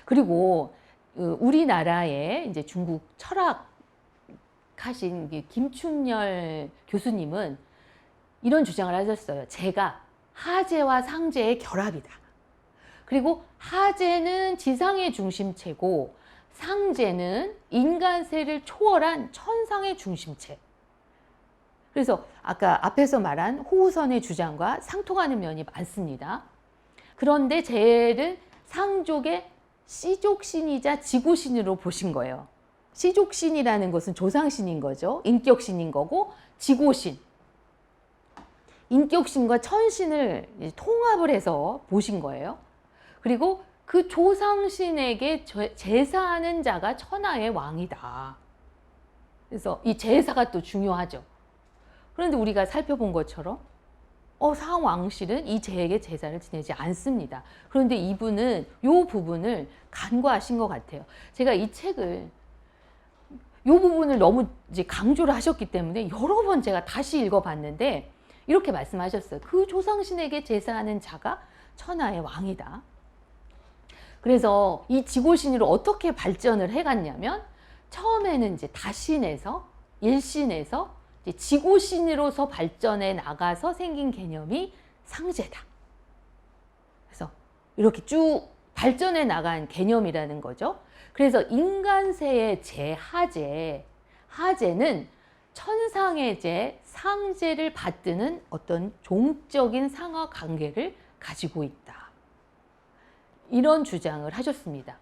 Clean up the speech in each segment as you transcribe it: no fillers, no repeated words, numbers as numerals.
그리고 우리나라의 이제 중국 철학하신 김충렬 교수님은 이런 주장을 하셨어요. 재가 하재와 상재의 결합이다. 그리고 하재는 지상의 중심체고 상재는 인간세를 초월한 천상의 중심체. 그래서 아까 앞에서 말한 호우선의 주장과 상통하는 면이 많습니다. 그런데 재를 상족의 씨족신이자 지고신으로 보신 거예요. 씨족신이라는 것은 조상신인 거죠. 인격신인 거고, 지고신, 인격신과 천신을 통합을 해서 보신 거예요. 그리고 그 조상신에게 제사하는 자가 천하의 왕이다. 그래서 이 제사가 또 중요하죠. 그런데 우리가 살펴본 것처럼 상왕실은 이 재에게 제사를 지내지 않습니다. 그런데 이분은 이 부분을 간과하신 것 같아요. 제가 이 책을 이 부분을 너무 이제 강조를 하셨기 때문에 여러 번 제가 다시 읽어봤는데 이렇게 말씀하셨어요. 그 조상신에게 제사하는 자가 천하의 왕이다. 그래서 이 지고신으로 어떻게 발전을 해갔냐면 처음에는 이제 다신에서 일신에서 이제 지고신으로서 발전해 나가서 생긴 개념이 상제다. 그래서 이렇게 쭉 발전해 나간 개념이라는 거죠. 그래서 인간세의 재, 하재, 하재는 천상의 재, 상재를 받드는 어떤 종적인 상하 관계를 가지고 있다. 이런 주장을 하셨습니다.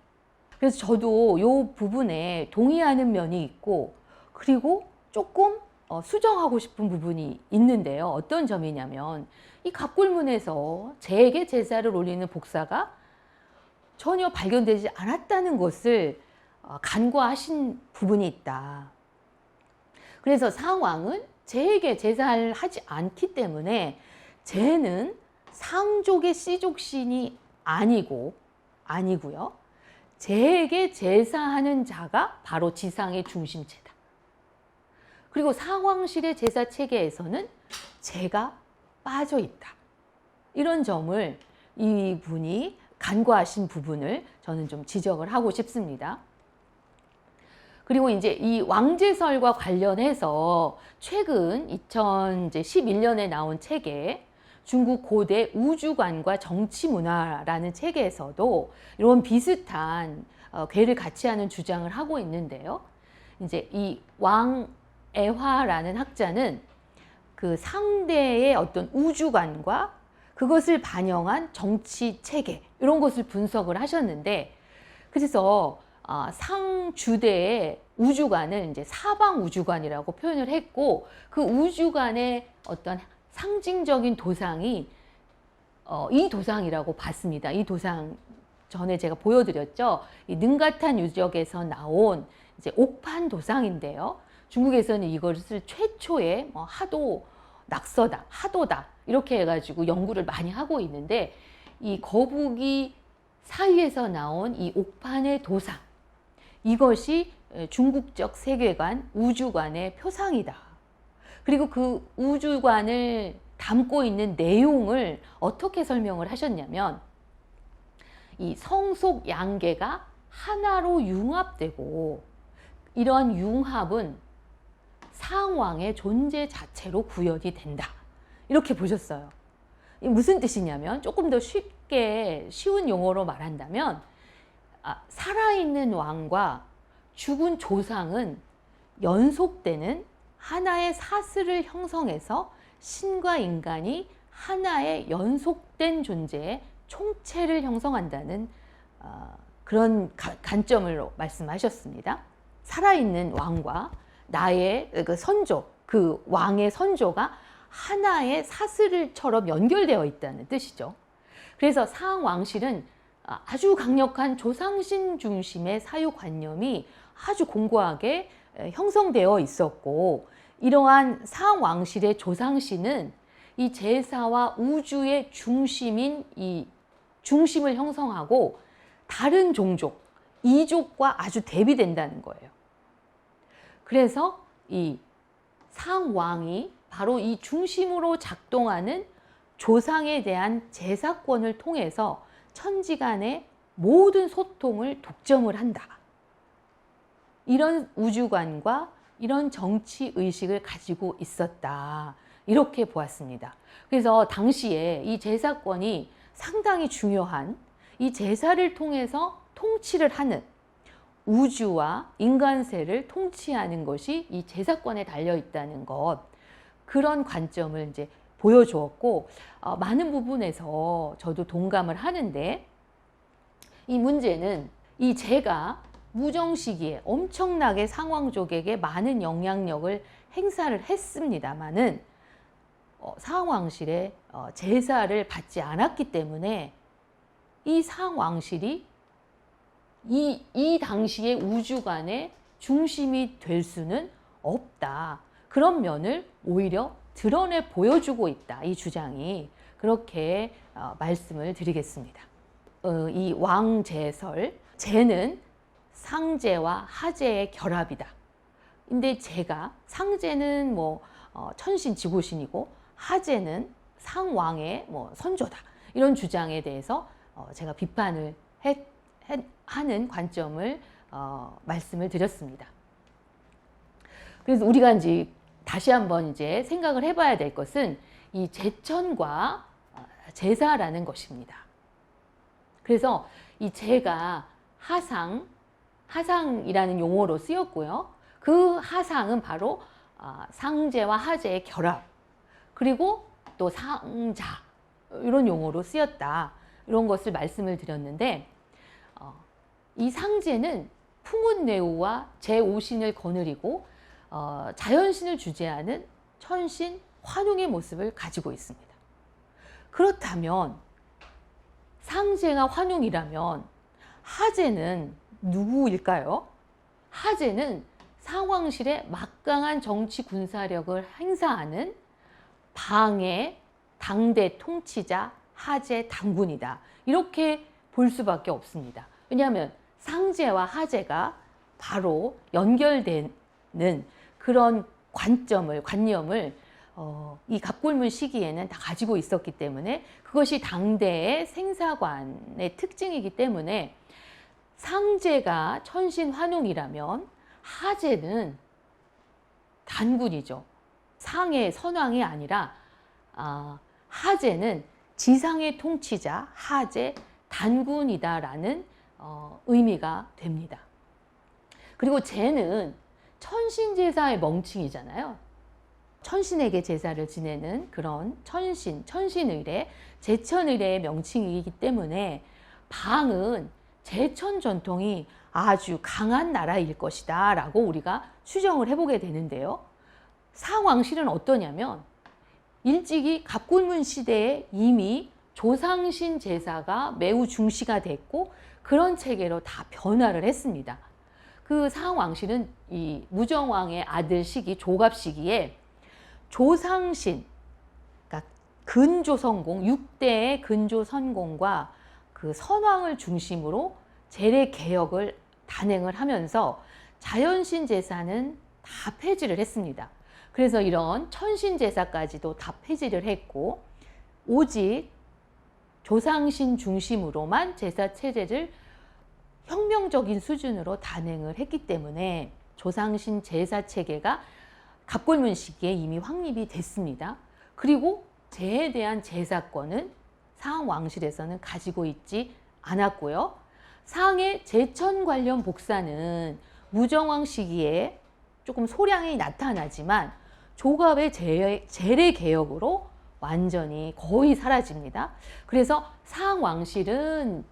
그래서 저도 이 부분에 동의하는 면이 있고, 그리고 조금 수정하고 싶은 부분이 있는데요. 어떤 점이냐면 이 갑굴문에서 재에게 제사를 올리는 복사가 전혀 발견되지 않았다는 것을 간과하신 부분이 있다. 그래서 상왕은 재에게 제사를 하지 않기 때문에 재는 상족의 씨족신이 아니고요. 재에게 제사하는 자가 바로 지상의 중심체다. 그리고 상왕실의 제사 체계에서는 재가 빠져 있다. 이런 점을 이분이 간과하신 부분을 저는 좀 지적을 하고 싶습니다. 그리고 이제 이 왕제설과 관련해서 최근 2011년에 나온 책에 중국 고대 우주관과 정치문화라는 책에서도 이런 비슷한 궤를 같이 하는 주장을 하고 있는데요. 이제 이 왕애화라는 학자는 그 상대의 어떤 우주관과 그것을 반영한 정치 체계 이런 것을 분석을 하셨는데, 그래서 상주대의 우주관을 이제 사방 우주관이라고 표현을 했고, 그 우주관의 어떤 상징적인 도상이 이 도상이라고 봤습니다. 이 도상 전에 제가 보여드렸죠. 이 능가탄 유적에서 나온 이제 옥판 도상인데요. 중국에서는 이것을 최초의 하도 낙서다, 하도다 이렇게 해가지고 연구를 많이 하고 있는데, 이 거북이 사이에서 나온 이 옥판의 도상, 이것이 중국적 세계관, 우주관의 표상이다. 그리고 그 우주관을 담고 있는 내용을 어떻게 설명을 하셨냐면, 이 성속 양계가 하나로 융합되고, 이러한 융합은 상왕의 존재 자체로 구현이 된다. 이렇게 보셨어요. 무슨 뜻이냐면, 조금 더 쉬운 용어로 말한다면, 살아있는 왕과 죽은 조상은 연속되는 하나의 사슬을 형성해서 신과 인간이 하나의 연속된 존재의 총체를 형성한다는 그런 관점으로 말씀하셨습니다. 살아있는 왕과 나의 그 선조, 그 왕의 선조가 하나의 사슬처럼 연결되어 있다는 뜻이죠. 그래서 상왕실은 아주 강력한 조상신 중심의 사유관념이 아주 공고하게 형성되어 있었고, 이러한 상왕실의 조상신은 이 제사와 우주의 중심인 이 중심을 형성하고 다른 종족, 이족과 아주 대비된다는 거예요. 그래서 이 상왕이 바로 이 중심으로 작동하는 조상에 대한 제사권을 통해서 천지간의 모든 소통을 독점을 한다. 이런 우주관과 이런 정치 의식을 가지고 있었다. 이렇게 보았습니다. 그래서 당시에 이 제사권이 상당히 중요한, 이 제사를 통해서 통치를 하는, 우주와 인간세를 통치하는 것이 이 제사권에 달려 있다는 것, 그런 관점을 이제 보여주었고, 많은 부분에서 저도 동감을 하는데, 이 문제는 이 제가 무정 시기에 엄청나게 상왕족에게 많은 영향력을 행사를 했습니다마는 상왕실에 제사를 받지 않았기 때문에 이 상왕실이 이 당시의 우주관의 중심이 될 수는 없다. 그런 면을 오히려 드러내 보여주고 있다. 이 주장이. 그렇게 말씀을 드리겠습니다. 이 왕제설, 제는 상제와 하제의 결합이다. 근데 제가 상제는 뭐 천신 지고신이고 하제는 상왕의 뭐 선조다. 이런 주장에 대해서 제가 비판을 하는 관점을 말씀을 드렸습니다. 그래서 우리가 이제 다시 한번 이제 생각을 해봐야 될 것은 이 제천과 제사라는 것입니다. 그래서 이 제가 하상이라는 용어로 쓰였고요. 그 하상은 바로 상제와 하제의 결합, 그리고 또 상자, 이런 용어로 쓰였다. 이런 것을 말씀을 드렸는데, 이 상제는 풍운뇌우와 제5신을 거느리고 자연신을 주재하는 천신 환웅의 모습을 가지고 있습니다. 그렇다면 상제가 환웅이라면 하제는 누구일까요? 하제는 상왕실의 막강한 정치 군사력을 행사하는 방의 당대 통치자 하제 당군이다. 이렇게 볼 수밖에 없습니다. 왜냐하면 상제와 하제가 바로 연결되는 그런 관념을 이 갑골문 시기에는 다 가지고 있었기 때문에, 그것이 당대의 생사관의 특징이기 때문에 상제가 천신 환웅이라면 하제는 단군이죠. 상의 선왕이 아니라 하제는 지상의 통치자 하제 단군이다라는 의미가 됩니다. 그리고 제는 천신제사의 멍칭이잖아요. 천신에게 제사를 지내는 그런 천신의례, 제천의례의 명칭이기 때문에 방은 제천 전통이 아주 강한 나라일 것이다 라고 우리가 추정을 해보게 되는데요. 상왕실은 어떠냐면 일찍이 갑골문 시대에 이미 조상신 제사가 매우 중시가 됐고 그런 체계로 다 변화를 했습니다. 그 상왕실은 이 무정왕의 아들 시기 조갑 시기에 조상신, 그러니까 근조선공, 6대의 근조선공과 그 선왕을 중심으로 제례 개혁을 단행을 하면서 자연신 제사는 다 폐지를 했습니다. 그래서 이런 천신 제사까지도 다 폐지를 했고 오직 조상신 중심으로만 제사 체제를 혁명적인 수준으로 단행을 했기 때문에 조상신 제사 체계가 갑골문 시기에 이미 확립이 됐습니다. 그리고 제에 대한 제사권은 상왕실에서는 가지고 있지 않았고요. 상의 제천 관련 복사는 무정왕 시기에 조금 소량이 나타나지만 조갑의 제례 개혁으로 완전히 거의 사라집니다. 그래서 상왕실은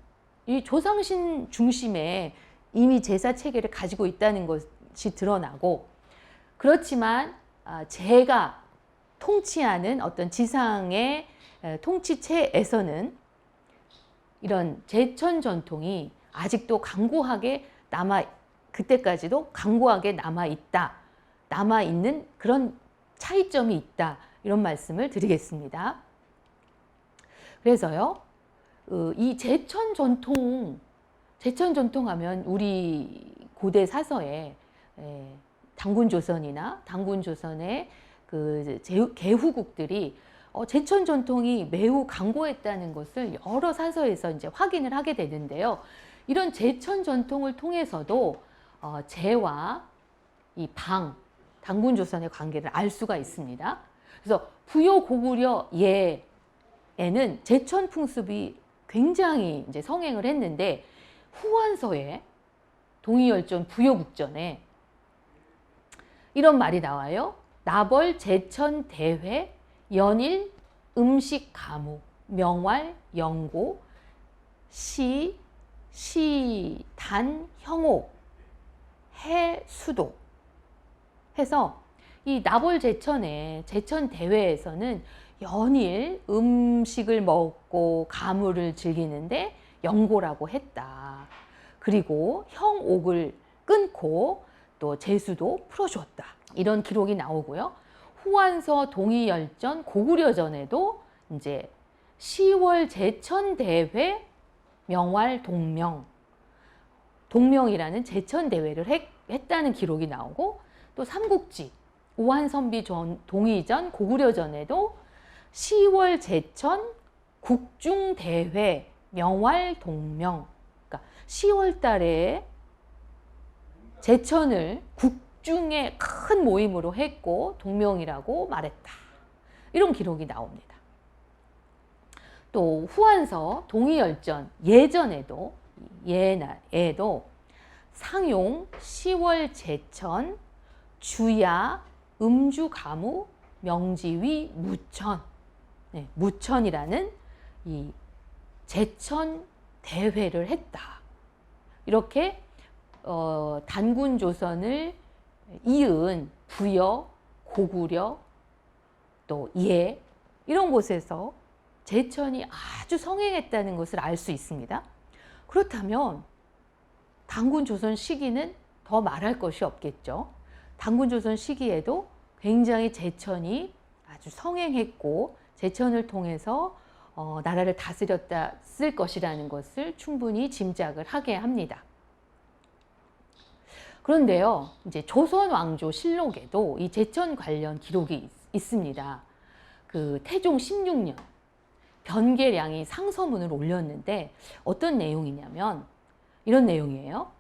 이 조상신 중심에 이미 제사 체계를 가지고 있다는 것이 드러나고, 그렇지만 제가 통치하는 어떤 지상의 통치체에서는 이런 제천 전통이 아직도 강고하게 그때까지도 강고하게 남아있는 그런 차이점이 있다. 이런 말씀을 드리겠습니다. 그래서요, 이 제천 전통 하면 우리 고대 사서에 당군조선이나 당군조선의 그 개후국들이 제천 전통이 매우 강고했다는 것을 여러 사서에서 이제 확인을 하게 되는데요. 이런 제천 전통을 통해서도 제와 이 당군 조선의 관계를 알 수가 있습니다. 그래서 부여 고구려 예에는 제천 풍습이 굉장히 이제 성행을 했는데, 후한서에 동의열전 부여국전에 이런 말이 나와요. 나벌 제천 대회 연일 음식 가무 명활 영고 단 형옥 해 수도 해서, 이 나벌 제천의 제천 대회에서는 연일 음식을 먹고 가무를 즐기는데 영고라고 했다. 그리고 형옥을 끊고 또 제수도 풀어주었다. 이런 기록이 나오고요. 후한서 동의열전 고구려전에도 이제 10월 제천 대회 명활 동명이라는 제천 대회를 했다는 기록이 나오고, 또 삼국지 오한선비 동의전 고구려전에도 10월 제천 국중대회 명활 동명, 그러니까 10월 달에 제천을 국중의 큰 모임으로 했고 동명이라고 말했다. 이런 기록이 나옵니다. 또 후한서 동의열전 예전에도 상용 10월 제천 주야 음주가무 명지위 무천, 무천이라는 이 제천 대회를 했다. 이렇게 단군 조선을 이은 부여, 고구려, 또 예 이런 곳에서 제천이 아주 성행했다는 것을 알 수 있습니다. 그렇다면 단군 조선 시기는 더 말할 것이 없겠죠. 단군 조선 시기에도 굉장히 제천이 아주 성행했고 제천을 통해서 나라를 다스렸을 것이라는 것을 충분히 짐작을 하게 합니다. 그런데요, 이제 조선왕조 실록에도 이 제천 관련 기록이 있습니다. 그 태종 16년 변계량이 상서문을 올렸는데 어떤 내용이냐면 이런 내용이에요.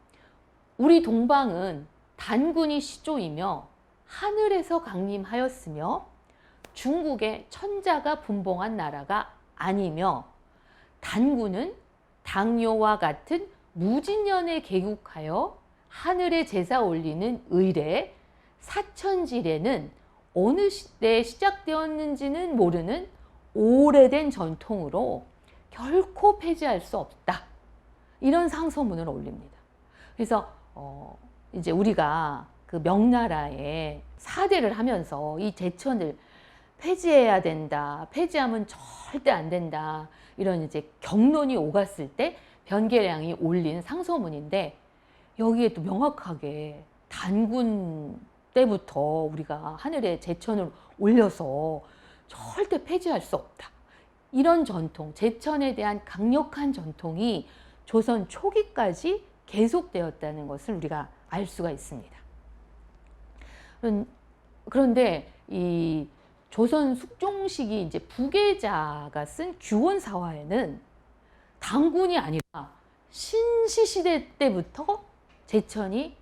우리 동방은 단군이 시조이며 하늘에서 강림하였으며 중국의 천자가 분봉한 나라가 아니며, 단군은 당요와 같은 무진년에 개국하여 하늘에 제사 올리는 의례 사천질에는 어느 시대에 시작되었는지는 모르는 오래된 전통으로 결코 폐지할 수 없다. 이런 상소문을 올립니다. 그래서 이제 우리가 그 명나라에 사대를 하면서 이 제천을 폐지해야 된다, 폐지하면 절대 안 된다, 이런 이제 경론이 오갔을 때 변계량이 올린 상소문인데, 여기에 또 명확하게 단군 때부터 우리가 하늘에 제천을 올려서 절대 폐지할 수 없다, 이런 전통, 제천에 대한 강력한 전통이 조선 초기까지 계속되었다는 것을 우리가 알 수가 있습니다. 그런데 이 조선 숙종시기 이제 부계자가 쓴 규원사화에는 단군이 아니라 신시시대 때부터 제천이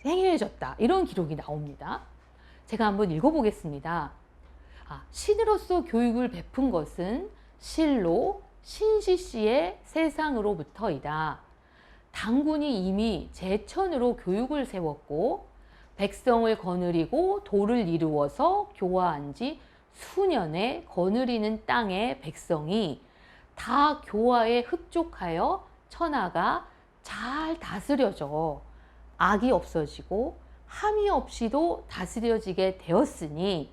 행해졌다, 이런 기록이 나옵니다. 제가 한번 읽어보겠습니다. 신으로서 교육을 베푼 것은 실로 신시시의 세상으로부터이다. 단군이 이미 제천으로 교육을 세웠고 백성을 거느리고 도를 이루어서 교화한 지 수년에 거느리는 땅의 백성이 다 교화에 흡족하여 천하가 잘 다스려져 악이 없어지고 함이 없이도 다스려지게 되었으니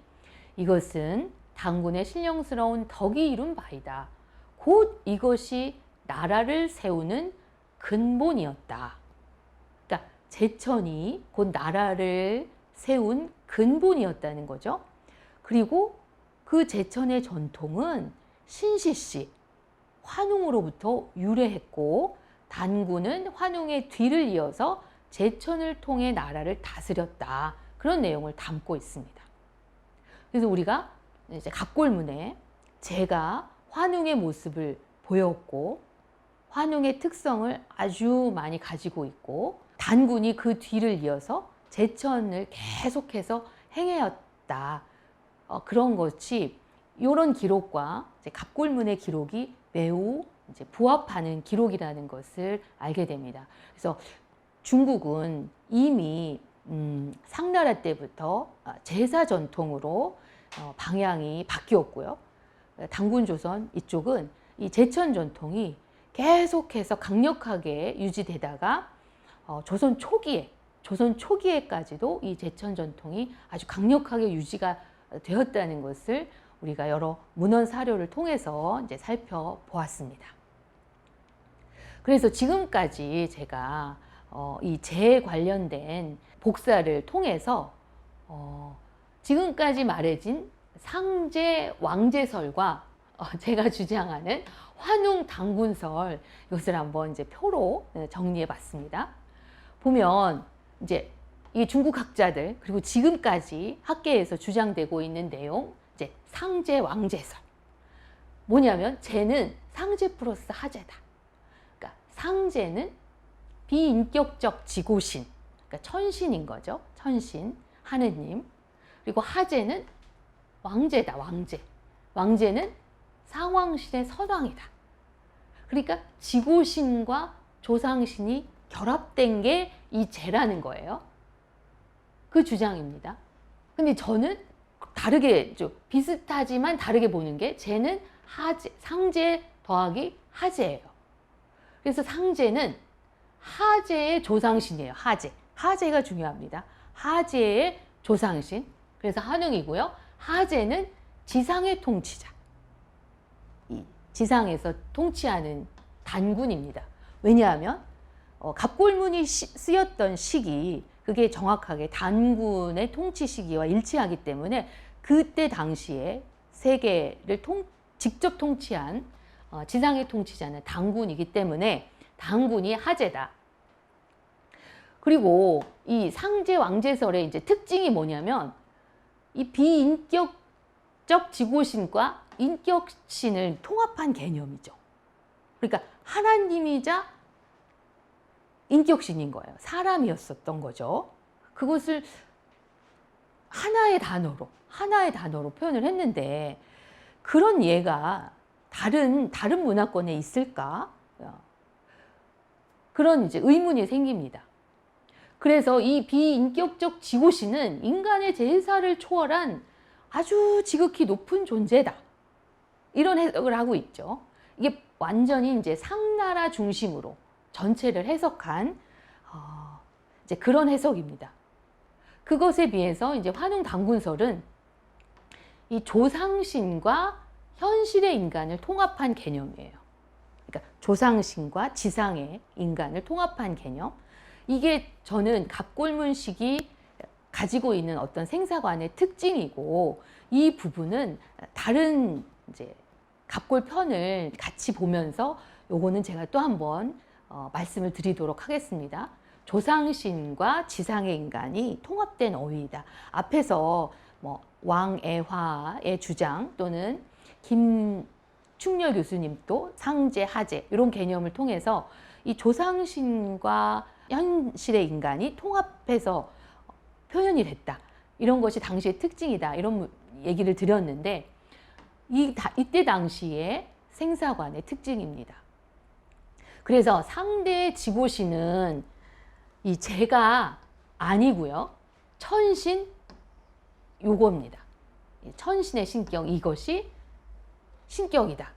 이것은 단군의 신령스러운 덕이 이룬 바이다. 곧 이것이 나라를 세우는 근본이었다. 그러니까 제천이 곧 나라를 세운 근본이었다는 거죠. 그리고 그 제천의 전통은 신시시, 환웅으로부터 유래했고 단군은 환웅의 뒤를 이어서 제천을 통해 나라를 다스렸다, 그런 내용을 담고 있습니다. 그래서 우리가 이제 갑골문에 제가 환웅의 모습을 보였고 환웅의 특성을 아주 많이 가지고 있고 단군이 그 뒤를 이어서 제천을 계속해서 행해왔다. 그런 것이 이런 기록과 이제 갑골문의 기록이 매우 이제 부합하는 기록이라는 것을 알게 됩니다. 그래서 중국은 이미 상나라 때부터 제사 전통으로 방향이 바뀌었고요. 당군조선 이쪽은 이 제천 전통이 계속해서 강력하게 유지되다가 조선 초기에까지도 이 제천 전통이 아주 강력하게 유지가 되었다는 것을 우리가 여러 문헌 사료를 통해서 이제 살펴보았습니다. 그래서 지금까지 제가 이 제 관련된 복사를 통해서 지금까지 말해진 상제 왕제설과 제가 주장하는 환웅 당군설 이것을 한번 이제 표로 정리해 봤습니다. 보면 이제 이 중국 학자들 그리고 지금까지 학계에서 주장되고 있는 내용 이제 상제 왕제설 뭐냐면 제는 상제 플러스 하제다. 그러니까 상제는 비인격적 지고신 그러니까 천신인 거죠. 천신 하느님. 그리고 하제는 왕제다. 왕제는 상왕신의 선왕이다. 그러니까 지고신과 조상신이 결합된 게 이 제라는 거예요. 그 주장입니다. 근데 저는 다르게 좀 비슷하지만 다르게 보는 게 제는 하제, 상제 더하기 하제예요. 그래서 상제는 하제의 조상신이에요. 하제가 중요합니다. 하제의 조상신. 그래서 한웅이고요. 하제는 지상의 통치자. 이 지상에서 통치하는 단군입니다. 왜냐하면 갑골문이 쓰였던 시기 그게 정확하게 단군의 통치 시기와 일치하기 때문에 그때 당시에 세계를 직접 통치한 지상의 통치자는 단군이기 때문에 단군이 하제다. 그리고 이 상제 왕제설의 이제 특징이 뭐냐면 이 비인격적 지고신과 인격신을 통합한 개념이죠. 그러니까 하나님이자 인격신인 거예요. 사람이었었던 거죠. 그것을 하나의 단어로 표현을 했는데 그런 예가 다른 문화권에 있을까? 그런 이제 의문이 생깁니다. 그래서 이 비인격적 지고신은 인간의 제사를 초월한 아주 지극히 높은 존재다. 이런 해석을 하고 있죠. 이게 완전히 이제 상나라 중심으로 전체를 해석한 이제 그런 해석입니다. 그것에 비해서 이제 환웅 당군설은 이 조상신과 현실의 인간을 통합한 개념이에요. 그러니까 조상신과 지상의 인간을 통합한 개념. 이게 저는 갑골문식이 가지고 있는 어떤 생사관의 특징이고 이 부분은 다른 이제 갑골편을 같이 보면서 요거는 제가 또 한번 말씀을 드리도록 하겠습니다. 조상신과 지상의 인간이 통합된 어휘이다. 앞에서 뭐 왕애화의 주장 또는 김충렬 교수님도 상제, 하제 이런 개념을 통해서 이 조상신과 현실의 인간이 통합해서 표현이 됐다. 이런 것이 당시의 특징이다. 이런 얘기를 드렸는데 이때 당시의 생사관의 특징입니다. 그래서 상대의 지고신은 이 제가 아니고요. 천신 요겁니다. 천신의 신격 이것이 신격이다.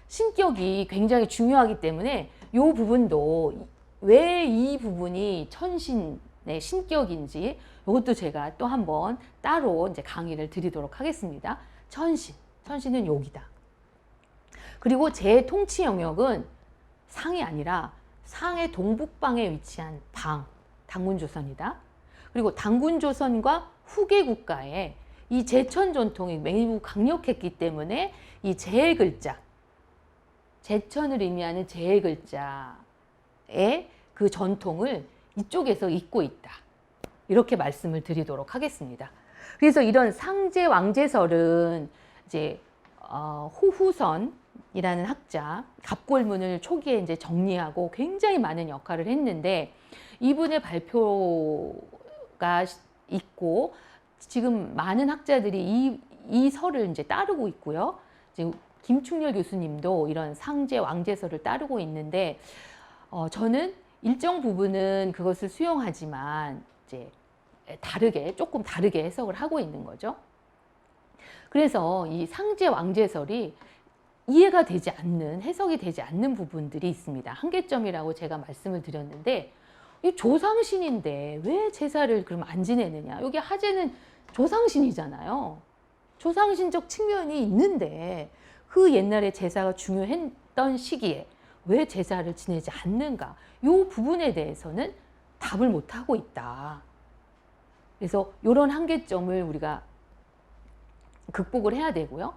신격이 굉장히 중요하기 때문에 이 부분도 왜 이 부분이 천신의 신격인지 이것도 제가 또 한번 따로 이제 강의를 드리도록 하겠습니다. 천신은 여기다. 그리고 제 통치 영역은 상이 아니라 상의 동북방에 위치한 당군조선이다. 그리고 당군조선과 후계 국가에 이 제천 전통이 매우 강력했기 때문에 이 제의 글자, 제천을 의미하는 제의 글자의 그 전통을 이쪽에서 잇고 있다. 이렇게 말씀을 드리도록 하겠습니다. 그래서 이런 상제 왕제설은 이제 호후선이라는 학자, 갑골문을 초기에 이제 정리하고 굉장히 많은 역할을 했는데, 이분의 발표가 있고 지금 많은 학자들이 이 설을 이제 따르고 있고요. 지금 김충렬 교수님도 이런 상제 왕제설을 따르고 있는데, 저는 일정 부분은 그것을 수용하지만 이제 조금 다르게 해석을 하고 있는 거죠. 그래서 이 상제 왕제설이 이해가 되지 않는, 해석이 되지 않는 부분들이 있습니다. 한계점이라고 제가 말씀을 드렸는데, 이 조상신인데 왜 제사를 그럼 안 지내느냐? 여기 하제는 조상신이잖아요. 조상신적 측면이 있는데 그 옛날에 제사가 중요했던 시기에 왜 제사를 지내지 않는가? 이 부분에 대해서는 답을 못하고 있다. 그래서 이런 한계점을 우리가 극복을 해야 되고요.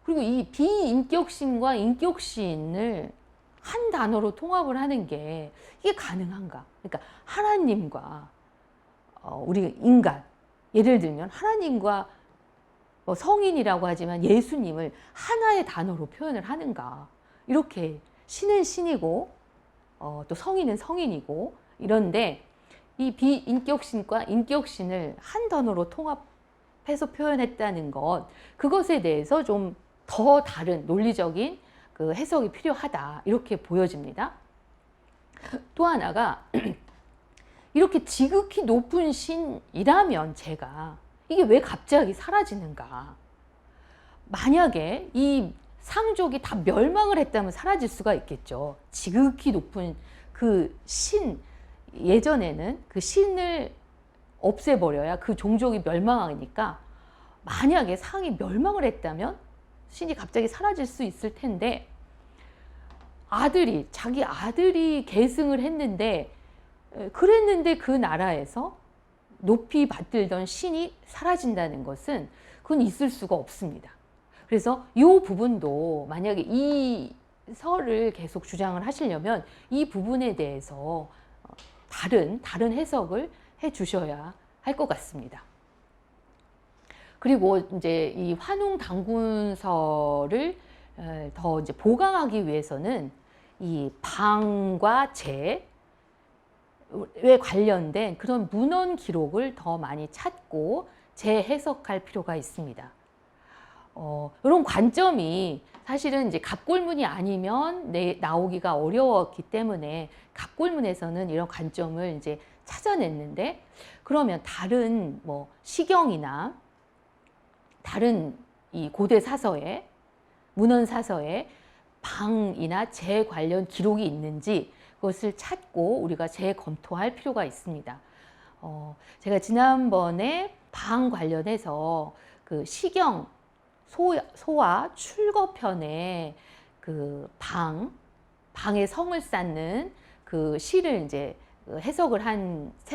그리고 이 비인격신과 인격신을 한 단어로 통합을 하는 게 이게 가능한가? 그러니까 하나님과 우리 인간, 예를 들면 하나님과 성인이라고 하지만 예수님을 하나의 단어로 표현을 하는가? 이렇게 신은 신이고 또 성인은 성인이고 이런데, 이 비인격신과 인격신을 한 단어로 통합해서 표현했다는 것, 그것에 대해서 좀 더 다른 논리적인 그 해석이 필요하다, 이렇게 보여집니다. 또 하나가 이렇게 지극히 높은 신이라면 제가 이게 왜 갑자기 사라지는가? 만약에 이 상족이 다 멸망을 했다면 사라질 수가 있겠죠. 지극히 높은 그 신, 예전에는 그 신을 없애버려야 그 종족이 멸망하니까, 만약에 상이 멸망을 했다면 신이 갑자기 사라질 수 있을 텐데, 자기 아들이 계승을 했는데, 그랬는데 그 나라에서 높이 받들던 신이 사라진다는 것은 그건 있을 수가 없습니다. 그래서 이 부분도 만약에 이 설을 계속 주장을 하시려면 이 부분에 대해서 다른 해석을 해 주셔야 할 것 같습니다. 그리고 이제 이 환웅당군설을 더 이제 보강하기 위해서는 이 방과 제에 관련된 그런 문헌 기록을 더 많이 찾고 재해석할 필요가 있습니다. 이런 관점이 사실은 이제 갑골문이 아니면 나오기가 어려웠기 때문에 갑골문에서는 이런 관점을 이제 찾아냈는데, 그러면 다른 시경이나 다른 이 고대 사서에, 문헌 사서에 방이나 제 관련 기록이 있는지 그것을 찾고 우리가 재검토할 필요가 있습니다. 제가 지난번에 방 관련해서 그 시경 소와 출거편에 그 방의 성을 쌓는 그 시를 이제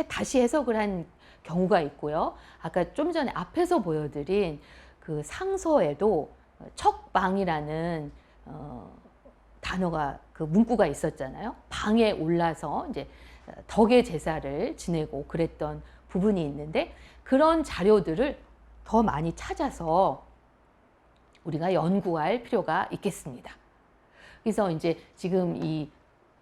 다시 해석을 한 경우가 있고요. 아까 좀 전에 앞에서 보여드린 그 상서에도 척방이라는 단어가, 그 문구가 있었잖아요. 방에 올라서 이제 덕의 제사를 지내고 그랬던 부분이 있는데, 그런 자료들을 더 많이 찾아서 우리가 연구할 필요가 있겠습니다. 그래서 이제 지금 이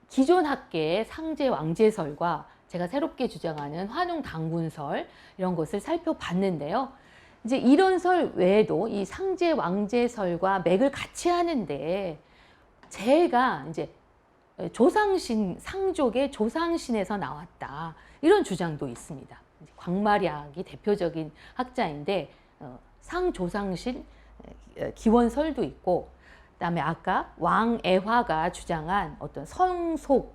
기존 학계의 상제 왕제설과 제가 새롭게 주장하는 환웅당군설, 이런 것을 살펴봤는데요. 이제 이런 설 외에도 이 상제 왕제설과 맥을 같이 하는데, 제가 이제 상족의 조상신에서 나왔다, 이런 주장도 있습니다. 광마략이 대표적인 학자인데 상조상신 기원설도 있고, 그다음에 아까 왕애화가 주장한 어떤 성속이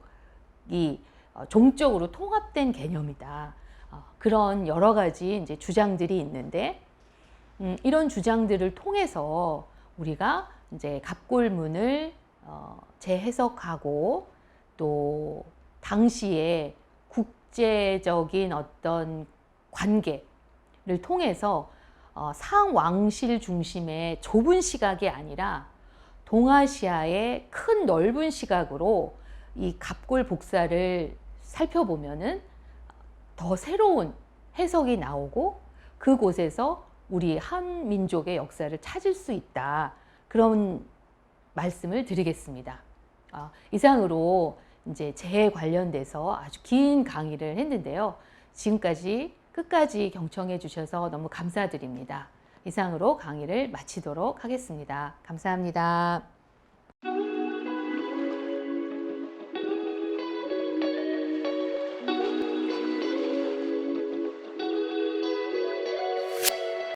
종적으로 통합된 개념이다. 그런 여러 가지 이제 주장들이 있는데, 이런 주장들을 통해서 우리가 이제 갑골문을 재해석하고, 또 당시에 국제적인 어떤 관계를 통해서 상왕실 중심의 좁은 시각이 아니라 동아시아의 큰 넓은 시각으로 이 갑골 복사를 살펴보면은 더 새로운 해석이 나오고, 그곳에서 우리 한민족의 역사를 찾을 수 있다. 그런 말씀을 드리겠습니다. 이상으로 이제 재해 관련돼서 아주 긴 강의를 했는데요. 지금까지 끝까지 경청해 주셔서 너무 감사드립니다. 이상으로 강의를 마치도록 하겠습니다. 감사합니다.